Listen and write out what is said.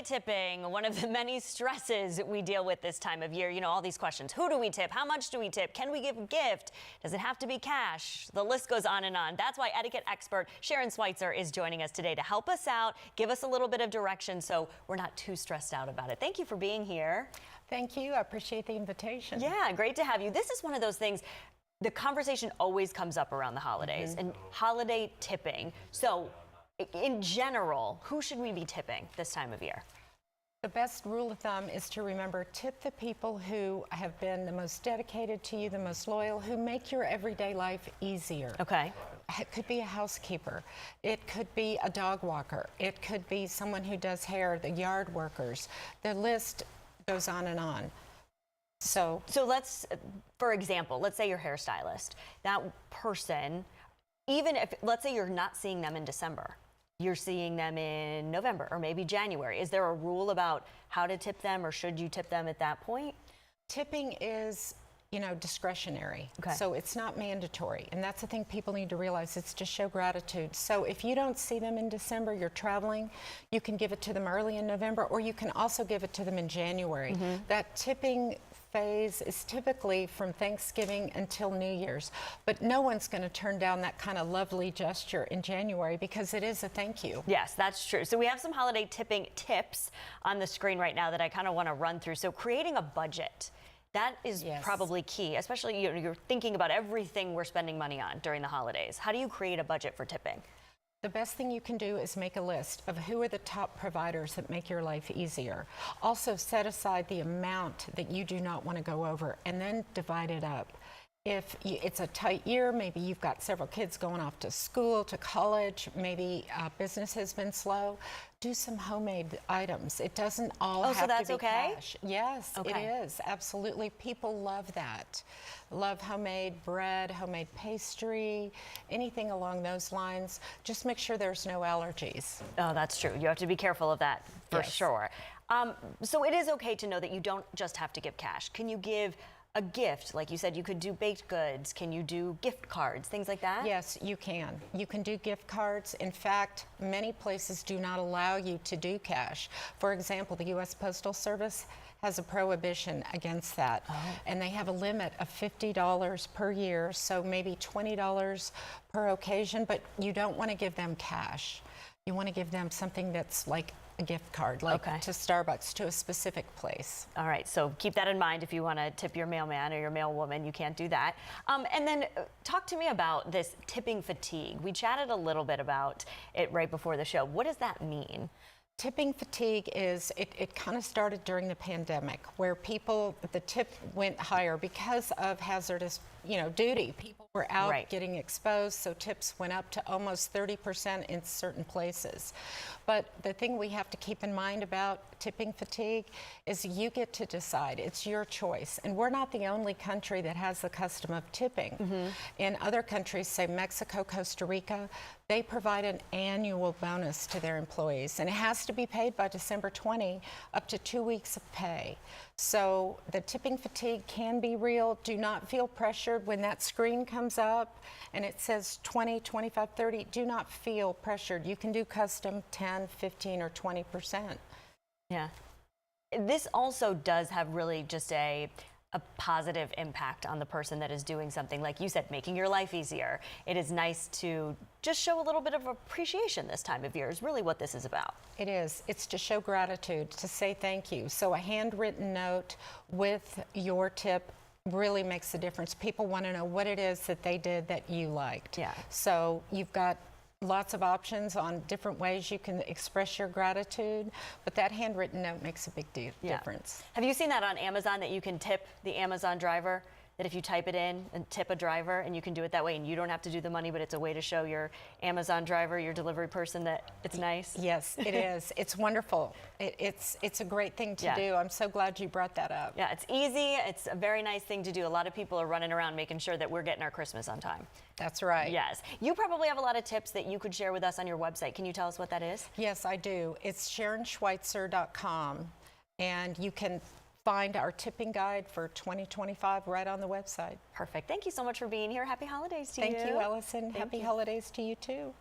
Holiday tipping, one of the many stresses we deal with this time of year. You know, all these questions. Who do we tip? How much do we tip? Can we give a gift? Does it have to be cash? The list goes on and on. That's why etiquette expert Sharon Schweitzer is joining us today to help us out, give us a little bit of direction so we're not too stressed out about it. Thank you for being here. Thank you. I appreciate the invitation. Yeah, great to have you. This is one of those things. The conversation always comes up around the holidays and holiday tipping. So in general, who should we be tipping this time of year? The best rule of thumb is to remember, tip the people who have been the most dedicated to you, the most loyal, who make your everyday life easier. Okay. It could be a housekeeper. It could be a dog walker. It could be someone who does hair, the yard workers. The list goes on and on. So let's, for example, let's say you're a hairstylist. That person, even if, let's say you're not seeing them in December, you're seeing them in November or maybe January. Is there a rule about how to tip them, or should you tip them at that point? Tipping is, discretionary. Okay. So it's not mandatory. And that's the thing people need to realize. It's to show gratitude. So if you don't see them in December, you're traveling, you can give it to them early in November, or you can also give it to them in January. That tipping phase is typically from Thanksgiving until New Year's, but no one's going to turn down that kind of lovely gesture in January because it is a thank you. Yes, that's true. So we have some holiday tipping tips on the screen right now that I kind of want to run through. So creating a budget. That is probably key, especially you're thinking about everything we're spending money on during the holidays. How do you create a budget for tipping? The best thing you can do is make a list of who are the top providers that make your life easier. Also set aside the amount that you do not want to go over and then divide it up. If it's a tight year, maybe you've got several kids going off to school, to college, maybe business has been slow, do some homemade items. It doesn't all have to be cash. Yes, it is. Absolutely. People love that. Love homemade bread, homemade pastry, anything along those lines. Just make sure there's no allergies. Oh, that's true. You have to be careful of that for sure. So it is okay to know that you don't just have to give cash. Can you give a gift? Like you said, you could do baked goods. Can you do gift cards, things like that? Yes, you can. You can do gift cards. In fact, many places do not allow you to do cash. For example, the U.S. Postal Service has a prohibition against that. And they have a limit of $50 per year, so maybe $20 per occasion, but you don't want to give them cash. You want to give them something that's like a gift card, like to Starbucks, to a specific place. All right, so keep that in mind if you want to tip your mailman or your mailwoman. You can't do that. And then talk to me about this tipping fatigue. We chatted a little bit about it right before the show. What does that mean? Tipping fatigue is, it kind of started during the pandemic, where the tip went higher because of hazardous, duty. People were out getting exposed, so tips went up to almost 30% in certain places. But the thing we have to keep in mind about tipping fatigue is you get to decide. It's your choice. And we're not the only country that has the custom of tipping. In other countries, say Mexico, Costa Rica, they provide an annual bonus to their employees, and it has to be paid by December 20, up to 2 weeks of pay. So the tipping fatigue can be real. Do not feel pressured when that screen comes up and it says 20, 25, 30. Do not feel pressured. You can do custom 10, 15, or 20%. Yeah. This also does have really just a positive impact on the person that is doing something, like you said, making your life easier. It is nice to just show a little bit of appreciation this time of year is really what this is about. It is. It's to show gratitude, to say thank you. So a handwritten note with your tip really makes a difference. People want to know what it is that they did that you liked. Yeah. So you've got lots of options on different ways you can express your gratitude, but that handwritten note makes a big difference. Have you seen that on Amazon, that you can tip the Amazon driver? That if you type it in and tip a driver, and you can do it that way, and you don't have to do the money, but it's a way to show your Amazon driver, your delivery person, that it's nice? Yes, it is. It's wonderful. It's a great thing to do. I'm so glad you brought that up. Yeah, it's easy. It's a very nice thing to do. A lot of people are running around making sure that we're getting our Christmas on time. That's right. Yes. You probably have a lot of tips that you could share with us on your website. Can you tell us what that is? Yes, I do. It's SharonSchweitzer.com, and you can find our tipping guide for 2025 right on the website. Perfect. Thank you so much for being here. Happy holidays to you. Thank you, Allison. Happy holidays to you too.